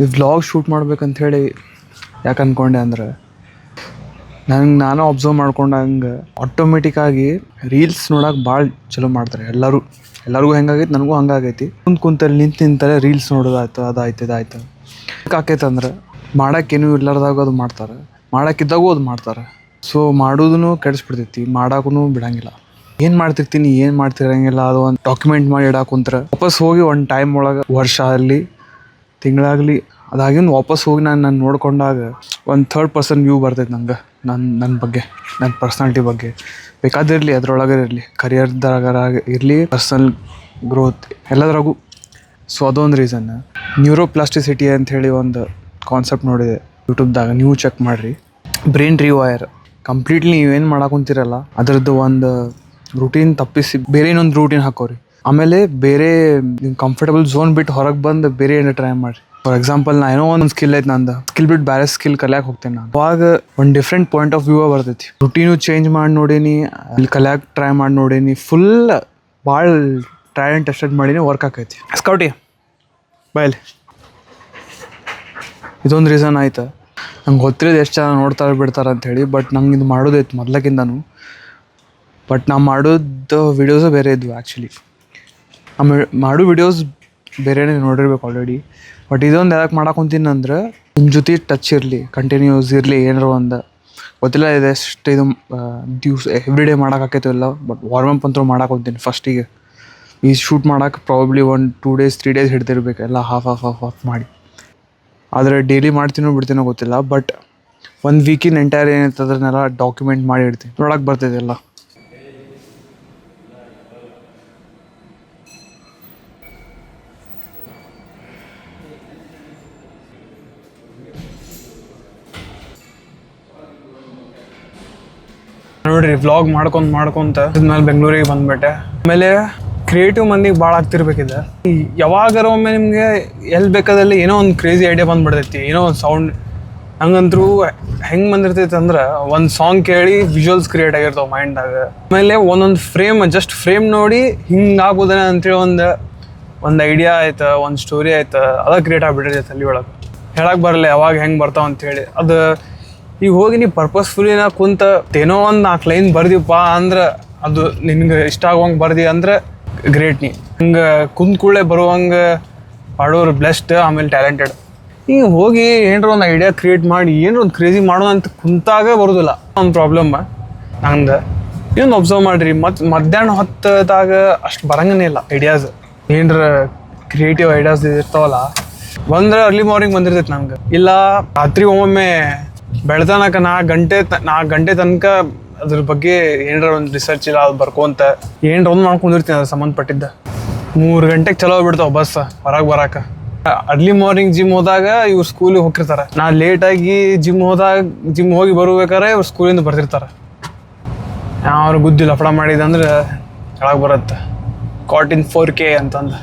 ಈ vlog shoot ಮಾಡ್ಬೇಕಂತ ಹೇಳಿ ಯಾಕೆ ಅಂದ್ಕೊಂಡೆ ಅಂದ್ರೆ ನಾನು ಅಬ್ಸರ್ವ್ ಮಾಡ್ಕೊಂಡಂಗೆ ಆಟೋಮೆಟಿಕ್ಕಾಗಿ ರೀಲ್ಸ್ ನೋಡೋಕೆ ಭಾಳ ಚಲೋ ಮಾಡ್ತಾರೆ ಎಲ್ಲರಿಗೂ ಹೆಂಗಾಗೈತಿ, ನನಗೂ ಹಂಗಾಗೈತಿ. ಕುಂತಲ್ಲಿ ನಿಂತಲ್ಲೇ ರೀಲ್ಸ್ ನೋಡೋದಾಯ್ತು, ಇದಾಯ್ತು ಆಕೈತೆ ಅಂದ್ರೆ ಮಾಡೋಕ್ಕೇನು ಇರ್ಲಾರ್ದಾಗ ಅದು ಮಾಡ್ತಾರೆ, ಮಾಡೋಕ್ಕಿದ್ದಾಗೂ ಅದು ಮಾಡ್ತಾರೆ. ಸೊ ಮಾಡೋದೂ ಕೆಡಿಸ್ಬಿಡ್ತೈತಿ, ಮಾಡೋಕ್ಕೂ ಬಿಡೋಂಗಿಲ್ಲ. ಏನು ಮಾಡ್ತಿರಂಗಿಲ್ಲ ಅದು ಒಂದು ಡಾಕ್ಯುಮೆಂಟ್ ಮಾಡಿ ಇಡಕ್ಕೆ ಕುಂತ್ರೆ ವಾಪಸ್ ಹೋಗಿ ಒಂದು ಟೈಮ್ ಒಳಗೆ ವರ್ಷ ಆಗಲಿ ತಿಂಗಳಾಗಲಿ ಅದಾಗಿಂದು ವಾಪಸ್ ಹೋಗಿ ನಾನು ನೋಡ್ಕೊಂಡಾಗ ಒಂದು ಥರ್ಡ್ ಪರ್ಸನ್ ವ್ಯೂ ಬರ್ತೈತೆ ನಂಗೆ, ನನ್ನ ಬಗ್ಗೆ, ನನ್ನ ಪರ್ಸ್ನಾಲಿಟಿ ಬಗ್ಗೆ. ಬೇಕಾದಿರಲಿ ಅದರೊಳಗೆ ಇರಲಿ, ಕರಿಯರ್ದಾಗ ಇರಲಿ, ಪರ್ಸನಲ್ ಗ್ರೋತ್ ಎಲ್ಲದ್ರಾಗೂ. ಸೊ ಅದೊಂದು ರೀಸನ್. ನ್ಯೂರೋಪ್ಲಾಸ್ಟಿಸಿಟಿ ಅಂಥೇಳಿ ಒಂದು ಕಾನ್ಸೆಪ್ಟ್ ನೋಡಿದೆ ಯೂಟ್ಯೂಬ್ದಾಗ, ನೀವು ಚೆಕ್ ಮಾಡಿರಿ. ಬ್ರೈನ್ ರಿವೈರ್ ಕಂಪ್ಲೀಟ್ಲಿ ನೀವೇನು ಮಾಡಾಕೊಂತೀರಲ್ಲ ಅದರದ್ದು ಒಂದು ರೂಟೀನ್ ತಪ್ಪಿಸಿ ಬೇರೆ ಇನ್ನೊಂದು ರೂಟೀನ್ ಹಾಕೋರಿ. ಆಮೇಲೆ ಬೇರೆ ಕಂಫರ್ಟಬಲ್ ಝೋನ್ ಬಿಟ್ಟು ಹೊರಗೆ ಬಂದು ಬೇರೆ ಏನೋ ಟ್ರೈ ಮಾಡಿರಿ. ಫಾರ್ ಎಕ್ಸಾಂಪಲ್ ನಾ ಏನೋ ಒಂದು ಸ್ಕಿಲ್ ಐತೆ, ನಂದು ಸ್ಕಿಲ್ ಬಿಟ್ಟು ಬೇರೆ ಸ್ಕಿಲ್ ಕಲಿಯಕ್ಕೆ ಹೋಗ್ತೇನೆ ನಾನು. ಅವಾಗ ಒಂದು ಡಿಫ್ರೆಂಟ್ ಪಾಯಿಂಟ್ ಆಫ್ ವ್ಯೂ ಬರ್ತೈತಿ. ರುಟೀನು ಚೇಂಜ್ ಮಾಡಿ ನೋಡೀನಿ, ಅಲ್ಲಿ ಕಲಿಯಕ್ಕೆ ಟ್ರೈ ಮಾಡಿ ನೋಡೀನಿ, ಫುಲ್ ಭಾಳ ಟ್ರೈ ಆ್ಯಂಡ್ ಟೆಸ್ಟೆಡ್ ಮಾಡೀನಿ, ವರ್ಕ್ ಆಕೈತಿ. ಸ್ಕೌಟಿ ಬಾಯಲ್ಲಿ ಇದೊಂದು ರೀಸನ್ ಆಯ್ತು. ನಂಗೆ ಗೊತ್ತಿರೋದು ಎಷ್ಟು ಜನ ನೋಡ್ತಾರೆ ಬಿಡ್ತಾರೆ ಅಂಥೇಳಿ, ಬಟ್ ನಂಗೆ ಇದು ಮಾಡೋದೈತೆ ಮೊದ್ಲಕ್ಕಿಂತನೂ. ಬಟ್ ನಾ ಮಾಡೋದು ವಿಡಿಯೋಸು ಬೇರೆ ಇದ್ವು ಆ್ಯಕ್ಚುಲಿ. ಆಮೇಲೆ ಮಾಡೋ ವಿಡಿಯೋಸ್ ಬೇರೆನೇ ನೋಡಿರ್ಬೇಕು ಆಲ್ರೆಡಿ. ಬಟ್ ಇದೊಂದು ಯಾಕೆ ಮಾಡಾಕೊಂತೀನಿ ಅಂದ್ರೆ ನಿಮ್ಮ ಜೊತೆ ಟಚ್ ಇರಲಿ, ಕಂಟಿನ್ಯೂಸ್ ಇರಲಿ, ಏನಾರ ಒಂದು ಗೊತ್ತಿಲ್ಲ ಇದೆ ಎಷ್ಟು ಇದು ದಿವ್ಸ ಎವ್ರಿ ಡೇ ಮಾಡೋಕ್ಕಾಕೈತೋ ಇಲ್ಲ. ಬಟ್ ವಾರ್ಮಪ್ ಅಂತೂ ಮಾಡಾಕೊಂತೀನಿ ಫಸ್ಟಿಗೆ. ಈ ಶೂಟ್ ಮಾಡೋಕೆ ಪ್ರಾಬಬ್ಲಿ 1-2 days 3 days ಹಿಡ್ದಿರ್ಬೇಕು, ಎಲ್ಲ ಹಾಫ್ ಮಾಡಿ. ಆದರೆ ಡೈಲಿ ಮಾಡ್ತೀನೋ ಬಿಡ್ತೀನೋ ಗೊತ್ತಿಲ್ಲ. ಬಟ್ ಒಂದು ವೀಕಿನ ಎಂಟೈರ್ ಏನೈತೆ ಅದನ್ನೆಲ್ಲ ಡಾಕ್ಯುಮೆಂಟ್ ಮಾಡಿ ಇಡ್ತೀನಿ, ನೋಡೋಕೆ ಬರ್ತೈತೆ ಎಲ್ಲ. ನೋಡ್ರಿ ವ್ಲಾಗ್ ಮಾಡ್ಕೊಂತ ಇದ್ಮೇಲೆ ಬೆಂಗಳೂರಿಗೆ ಬಂದ್ಬಿಟ್ಟೆ. ಆಮೇಲೆ ಕ್ರಿಯೇಟಿವ್ ಮಂದಿಗೆ ಭಾಳ ಆಗ್ತಿರ್ಬೇಕಿದೆ. ಯಾವಾಗಾರ ಒಮ್ಮೆ ನಿಮಗೆ ಎಲ್ಲಿ ಬೇಕಾದಲ್ಲಿ ಏನೋ ಒಂದು ಕ್ರೇಜಿ ಐಡಿಯಾ ಬಂದ್ಬಿಡ್ತೈತಿ, ಏನೋ ಒಂದು ಸೌಂಡ್. ಹಂಗಂತರೂ ಹೆಂಗೆ ಬಂದಿರ್ತೈತೆ ಅಂದ್ರೆ ಒಂದು ಸಾಂಗ್ ಕೇಳಿ ವಿಜುವಲ್ಸ್ ಕ್ರಿಯೇಟ್ ಆಗಿರ್ತಾವೆ ಮೈಂಡ್ದಾಗ. ಆಮೇಲೆ ಒಂದೊಂದು ಜಸ್ಟ್ ಫ್ರೇಮ್ ನೋಡಿ ಹಿಂಗೆ ಆಗ್ಬೋದೇನೆ ಅಂತೇಳಿ ಒಂದು ಐಡಿಯಾ ಆಯ್ತು, ಒಂದು ಸ್ಟೋರಿ ಆಯ್ತು, ಅದ ಕ್ರಿಯೇಟ್ ಆಗಿಬಿಟ್ಟಿರ್ತೈತೆ ಅಲ್ಲಿ ಒಳಗೆ. ಹೇಳಕ್ಕೆ ಬರಲ್ಲ ಯಾವಾಗ ಹೆಂಗೆ ಬರ್ತಾವ ಅಂಥೇಳಿ. ಅದು ಈಗ ಹೋಗಿ ನೀವು ಪರ್ಪಸ್ಫುಲಿನ ಕುಂತ ಏನೋ ಒಂದು 4 ಲೈನ್ ಬರ್ದಿಪ್ಪ ಅಂದ್ರೆ ಅದು ನಿನ್ಗೆ ಇಷ್ಟ ಆಗುವಂಗೆ ಬರ್ದಿ ಅಂದ್ರೆ ಗ್ರೇಟ್. ಹಿಂಗೆ ಕುಂತ್ಕೂಳೆ ಬರುವಂಗೆ ಮಾಡೋರು ಬ್ಲೆಸ್ಡ್, ಆಮೇಲೆ ಟ್ಯಾಲೆಂಟೆಡ್. ಈಗ ಹೋಗಿ ಏನಾರ ಒಂದು ಐಡಿಯಾ ಕ್ರಿಯೇಟ್ ಮಾಡಿ ಏನಾರ ಒಂದು ಕ್ರೇಜಿ ಮಾಡೋಣ ಅಂತ ಕುಂತಾಗ ಬರೋದಿಲ್ಲ. ಒಂದು ಪ್ರಾಬ್ಲಮ್ ನಂದು. ಇನ್ನೊಂದು ಅಬ್ಸರ್ವ್ ಮಾಡಿರಿ, ಮಧ್ಯಾಹ್ನ ಹೊತ್ತದಾಗ ಅಷ್ಟು ಬರಂಗನೇ ಇಲ್ಲ ಐಡಿಯಾಸ್. ಏನಾರ ಕ್ರಿಯೇಟಿವ್ ಐಡಿಯಾಸ್ ಇರ್ತಾವಲ್ಲ, ಬಂದ್ರೆ ಅರ್ಲಿ ಮಾರ್ನಿಂಗ್ ಬಂದಿರ್ತೈತೆ ನಂಗೆ. ಇಲ್ಲ ರಾತ್ರಿ ಒಮ್ಮೊಮ್ಮೆ ಬೆಳ್ತನಕ 4 ಗಂಟೆ ತನಕ ಅದ್ರ ಬಗ್ಗೆ ಏನಾರ ಒಂದು ರಿಸರ್ಚ್ ಇಲ್ಲ ಅದು ಬರ್ಕೊಂತ ಏನಾರ ಒಂದು ಮಾಡ್ಕೊಂಡಿರ್ತೀನಿ ಅದ್ರ ಸಂಬಂಧಪಟ್ಟಿದ್ದ. 3 ಗಂಟೆಗೆ ಚಲೋ ಬಿಡ್ತಾವ ಬಸ್ ಹೊರಗೆ ಬರಾಕ. ಅರ್ಲಿ ಮಾರ್ನಿಂಗ್ ಜಿಮ್ ಹೋದಾಗ ಇವ್ರು ಸ್ಕೂಲಿಗೆ ಹೋಗಿರ್ತಾರೆ, ನಾ ಲೇಟಾಗಿ ಜಿಮ್ ಹೋಗಿ ಬರ್ಬೇಕಾರೆ ಇವ್ರು ಸ್ಕೂಲಿಂದ ಬರ್ತಿರ್ತಾರೆ. ಅವ್ರು ಗುದ್ದಿ ಲಫಡ ಮಾಡಿದಂದ್ರೆ ಕೆಳಗೆ ಬರುತ್ತೆ ಕಾಟ್ ಇನ್ 4K ಅಂತಂದು.